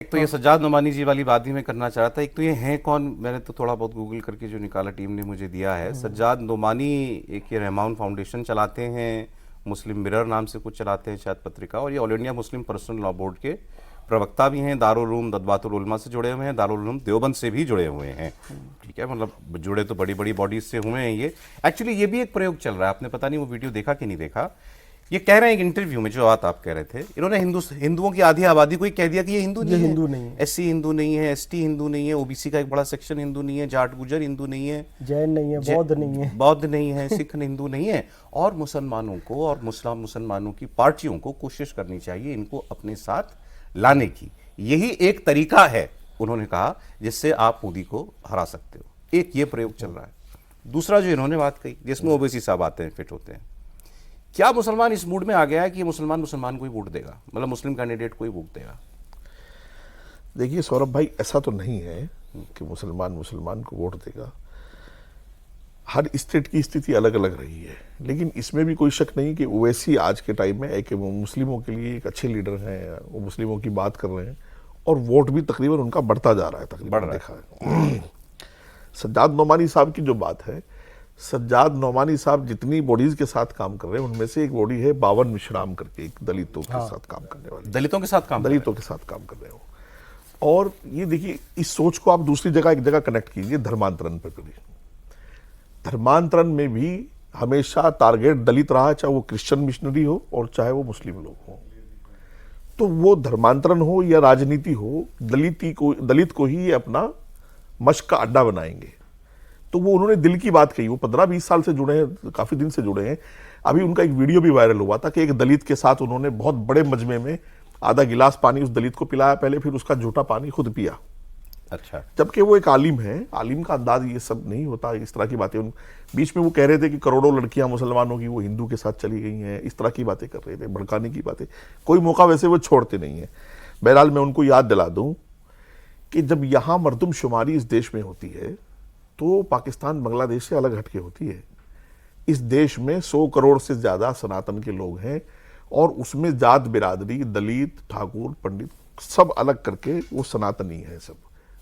एक तो ये सज्जाद नोमानी जी वाली बात भी मैं करना चाह रहा था। एक तो ये हैं कौन, मैंने तो थोड़ा बहुत गूगल करके जो निकाला टीम ने मुझे दिया है। सज्जाद नोमानी एक ये रहमान फाउंडेशन चलाते हैं, मुस्लिम मिरर नाम से कुछ चलाते हैं शायद पत्रिका, और ये all India Muslim personal law board के प्रवक्ता भी हैं। दारुल उलूम नदवातुल उलमा से जुड़े हुए हैं, दारुल उलूम देवबंद से भी जुड़े हुए हैं। ठीक है, मतलब जुड़े तो बड़ी बड़ी बॉडीज से हुए हैं ये। एक्चुअली ये भी एक प्रयोग चल रहा है, आपने पता नहीं वो वीडियो देखा कि नहीं देखा। ये कह रहे हैं एक इंटरव्यू में, जो बात आप कह रहे थे, इन्होंने हिंदुओं की आधी आबादी को ही कह दिया कि ये हिंदू नहीं है, एससी हिंदू नहीं है, एसटी हिंदू नहीं है, ओबीसी का एक बड़ा सेक्शन हिंदू नहीं है, जाट गुजर हिंदू नहीं है, जैन नहीं है, बौद्ध नहीं है, सिख हिंदू नहीं है। और मुसलमानों को और मुसलमानों की पार्टियों को कोशिश करनी चाहिए इनको अपने साथ लाने की। यही एक तरीका है, उन्होंने कहा, जिससे आप मोदी को हरा सकते हो। एक ये प्रयोग चल रहा है। दूसरा जो इन्होंने बात कही, जिसमें ओबीसी साहब आते हैं, फिट होते हैं, क्या मुसलमान इस मूड में आ गया है कि मुसलमान को ही वोट देगा, मतलब मुस्लिम कैंडिडेट को ही वोट देगा? देखिए सौरभ भाई, ऐसा तो नहीं है कि मुसलमान को वोट देगा। हर स्टेट की स्थिति अलग अलग रही है, लेकिन इसमें भी कोई शक नहीं कि ओवैसी आज के टाइम में एक मुस्लिमों के लिए एक अच्छे लीडर हैं। वो मुस्लिमों की बात कर रहे हैं और वोट भी तकरीबन उनका बढ़ता जा रहा है, तकरीबन देखा है। सज्जाद नोमानी साहब की जो बात है, सज्जाद नोमानी साहब जितनी बॉडीज के साथ काम कर रहे हैं, उनमें से एक बॉडी है बावन मिश्राम करके, एक दलितों के साथ काम करने वाली, दलितों के साथ काम कर रहे हो। और ये देखिए, इस सोच को आप दूसरी जगह एक जगह कनेक्ट कीजिए, धर्मांतरण पर करिए। धर्मांतरण में भी हमेशा टारगेट दलित रहा, चाहे वो क्रिश्चियन मिशनरी हो और चाहे वो मुस्लिम लोग हो। तो वो धर्मांतरण हो या राजनीति हो, दलित को ही अपना मश्क का अड्डा बनाएंगे। तो वो उन्होंने दिल की बात कही। वो 15-20 साल से जुड़े हैं, काफी दिन से जुड़े हैं। अभी उनका एक वीडियो भी वायरल हुआ था कि एक दलित के साथ उन्होंने बहुत बड़े मजमे में आधा गिलास पानी उस दलित को पिलाया पहले, फिर उसका झूठा पानी खुद पिया। अच्छा। जबकि वो एक आलिम है, आलिम का अंदाज ये सब नहीं होता, इस तरह की बातें। बीच में वो कह रहे थे कि करोड़ों लड़कियां मुसलमानों की वो हिंदू के साथ चली गई हैं, इस तरह की बातें कर रहे थे, भड़काने की बातें। कोई मौका वैसे वो छोड़ते नहीं है। बहरहाल मैं उनको याद दिला दूं कि जब यहां मर्दमशुमारी इस देश में होती है तो पाकिस्तान बांग्लादेश से अलग हटके होती है। इस देश में 100 करोड़ से ज्यादा सनातन के लोग हैं और उसमें जात बिरादरी, दलित, ठाकुर, पंडित सब अलग करके वो सनातनी है सब।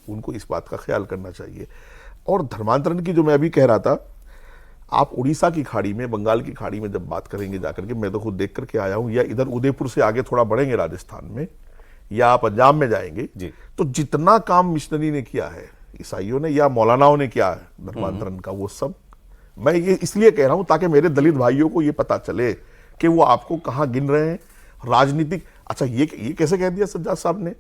उनको इस बात का ख्याल करना चाहिए। और धर्मांतरण की जो मैं अभी कह रहा था, आप उड़ीसा की खाड़ी में, बंगाल की खाड़ी में जब बात करेंगे जाकर के, मैं तो खुद देख करके आया हूं, या इधर उदयपुर से आगे थोड़ा बढ़ेंगे राजस्थान में, या पंजाब में जाएंगे, तो जितना काम मिशनरी ने किया है, ईसाइयों ने या मौलानाओं ने किया है धर्मांतरण का, वो सब मैं ये इसलिए कह रहा हूं ताकि मेरे दलित भाइयों को ये पता चले कि वो आपको कहां गिन रहे हैं। राजनीतिक, अच्छा ये कैसे कह दिया सज्जाद साहब ने?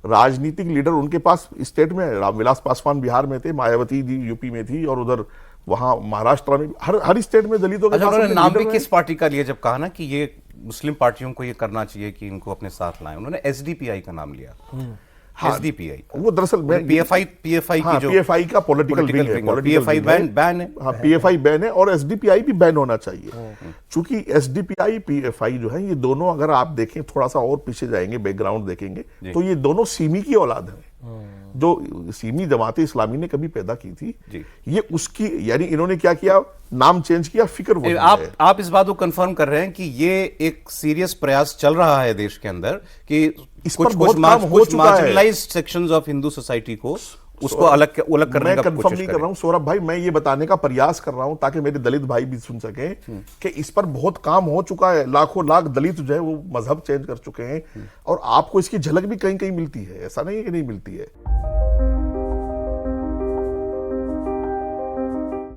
राजनीतिक लीडर उनके पास स्टेट में, रामविलास पासवान बिहार में थे, मायावती जी यूपी में थी, और उधर वहां महाराष्ट्र में, हर स्टेट में दलितों के पास नाम भी किस पार्टी का लिया? जब कहा ना कि ये मुस्लिम पार्टियों को ये करना चाहिए कि इनको अपने साथ लाएं, उन्होंने एसडीपीआई का नाम लिया। एसडीपीआई, वो दरअसल पीएफआई की जो पीएफआई का पॉलिटिकल विंग है, पीएफआई बैन है। हाँ, पीएफआई बैन है और एसडीपीआई भी बैन होना चाहिए। चूंकि एसडीपीआई, पीएफआई जो है, ये दोनों अगर आप देखें, थोड़ा सा और पीछे जाएंगे, बैकग्राउंड देखेंगे, तो ये दोनों सीमी की औलाद है, जो सीमी जमाते इस्लामी ने कभी पैदा की थी। ये उसकी, यानी इन्होंने क्या किया, नाम चेंज किया, फिक्र। आप इस बात को कंफर्म कर रहे हैं कि ये एक सीरियस प्रयास चल रहा है देश के अंदर कि इस पर बहुत काम हो चुका है। Marginalised sections of Hindu society को, उसको अलग करने का कंफर्म नहीं कर रहा हूं सौरभ भाई, मैं ये बताने का प्रयास कर रहा हूं ताकि मेरे दलित भाई भी सुन सकें कि इस पर बहुत काम हो चुका है। लाखों लाख दलित जो है वो मजहब चेंज कर चुके हैं, और आपको इसकी झलक भी कहीं कहीं मिलती है, ऐसा नहीं है कि नहीं मिलती है।